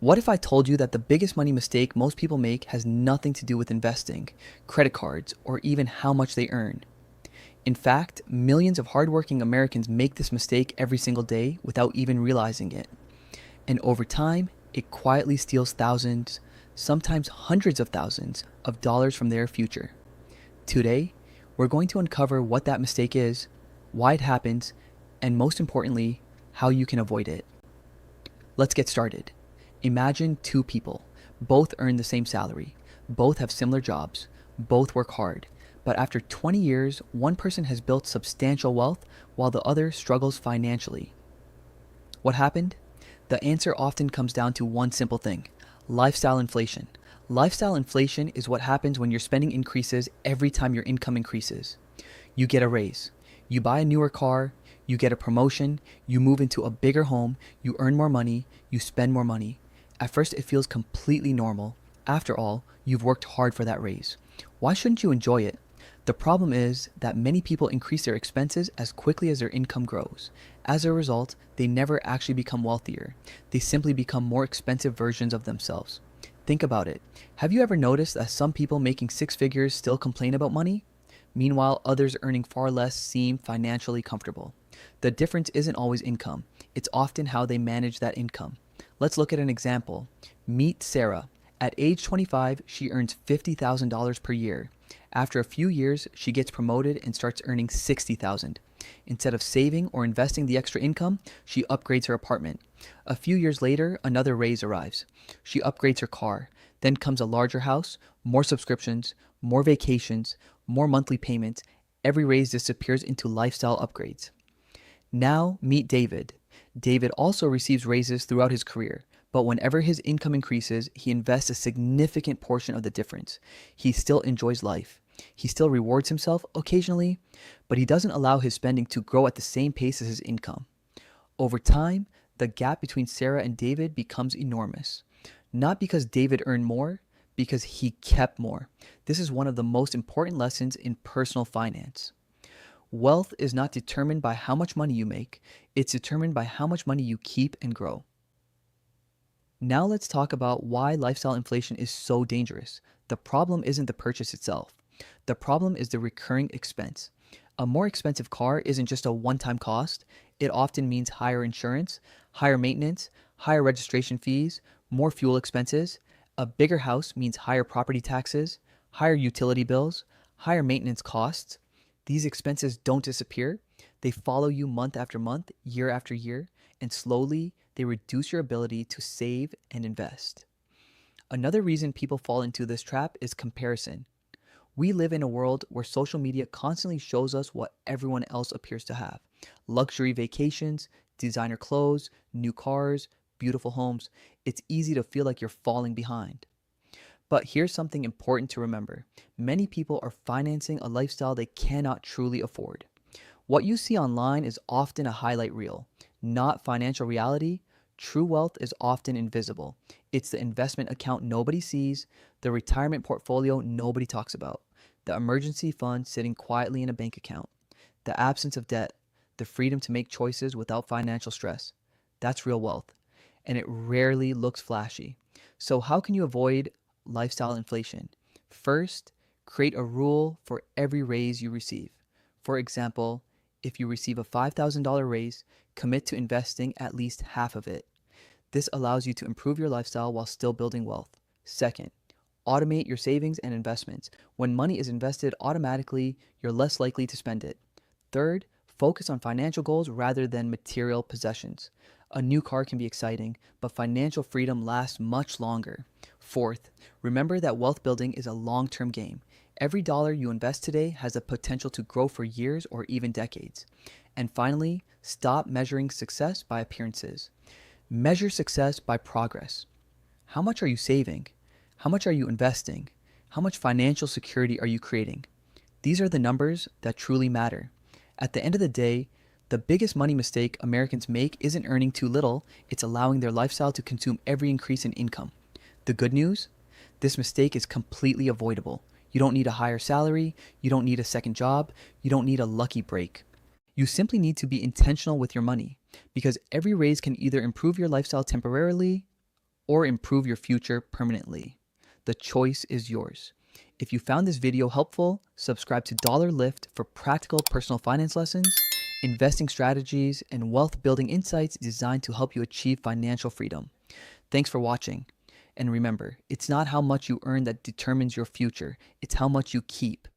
What if I told you that the biggest money mistake most people make has nothing to do with investing, credit cards, or even how much they earn? In fact, millions of hardworking Americans make this mistake every single day without even realizing it. And over time, it quietly steals thousands, sometimes hundreds of thousands of dollars from their future. Today, we're going to uncover what that mistake is, why it happens, and most importantly, how you can avoid it. Let's get started. Imagine two people. Both earn the same salary. Both have similar jobs. Both work hard. But after 20 years, one person has built substantial wealth while the other struggles financially. What happened? The answer often comes down to one simple thing: lifestyle inflation. Lifestyle inflation is what happens when your spending increases every time your income increases. You get a raise. You buy a newer car. You get a promotion. You move into a bigger home. You earn more money. You spend more money. At first, it feels completely normal. After all, you've worked hard for that raise. Why shouldn't you enjoy it? The problem is that many people increase their expenses as quickly as their income grows. As a result, they never actually become wealthier. They simply become more expensive versions of themselves. Think about it. Have you ever noticed that some people making six figures still complain about money? Meanwhile, others earning far less seem financially comfortable. The difference isn't always income. It's often how they manage that income. Let's look at an example. Meet Sarah. At age 25, she earns $50,000 per year. After a few years, she gets promoted and starts earning $60,000. Instead of saving or investing the extra income, she upgrades her apartment. A few years later, another raise arrives. She upgrades her car. Then comes a larger house, more subscriptions, more vacations, more monthly payments. Every raise disappears into lifestyle upgrades. Now meet David. David also receives raises throughout his career, but whenever his income increases, he invests a significant portion of the difference. He still enjoys life. He still rewards himself occasionally, but he doesn't allow his spending to grow at the same pace as his income. Over time, the gap between Sarah and David becomes enormous. Not because David earned more, because he kept more. This is one of the most important lessons in personal finance. Wealth is not determined by how much money you make, it's determined by how much money you keep and grow. Now let's talk about why lifestyle inflation is so dangerous. The problem isn't the purchase itself. The problem is the recurring expense. A more expensive car isn't just a one-time cost. It often means higher insurance, higher maintenance, higher registration fees, more fuel expenses. A bigger house means higher property taxes, higher utility bills, higher maintenance costs. These expenses don't disappear. They follow you month after month, year after year, and slowly they reduce your ability to save and invest. Another reason people fall into this trap is comparison. We live in a world where social media constantly shows us what everyone else appears to have: luxury vacations, designer clothes, new cars, beautiful homes. It's easy to feel like you're falling behind. But here's something important to remember. Many people are financing a lifestyle they cannot truly afford. What you see online is often a highlight reel, not financial reality. True wealth is often invisible. It's the investment account nobody sees, the retirement portfolio nobody talks about, the emergency fund sitting quietly in a bank account, the absence of debt, the freedom to make choices without financial stress. That's real wealth, and it rarely looks flashy. So how can you avoid lifestyle inflation? First, create a rule for every raise you receive. For example, if you receive a $5,000 raise, commit to investing at least half of it. This allows you to improve your lifestyle while still building wealth. Second, automate your savings and investments. When money is invested automatically, you're less likely to spend it. Third, focus on financial goals rather than material possessions. A new car can be exciting, but financial freedom lasts much longer. Fourth, remember that wealth building is a long-term game. Every dollar you invest today has the potential to grow for years or even decades. And finally, stop measuring success by appearances. Measure success by progress. How much are you saving? How much are you investing? How much financial security are you creating? These are the numbers that truly matter. At the end of the day, the biggest money mistake Americans make isn't earning too little, it's allowing their lifestyle to consume every increase in income. The good news? This mistake is completely avoidable. You don't need a higher salary, you don't need a second job, you don't need a lucky break. You simply need to be intentional with your money, because every raise can either improve your lifestyle temporarily or improve your future permanently. The choice is yours. If you found this video helpful, subscribe to Dollar Lift for practical personal finance lessons, investing strategies, and wealth building insights designed to help you achieve financial freedom. Thanks for watching. And remember, it's not how much you earn that determines your future, it's how much you keep.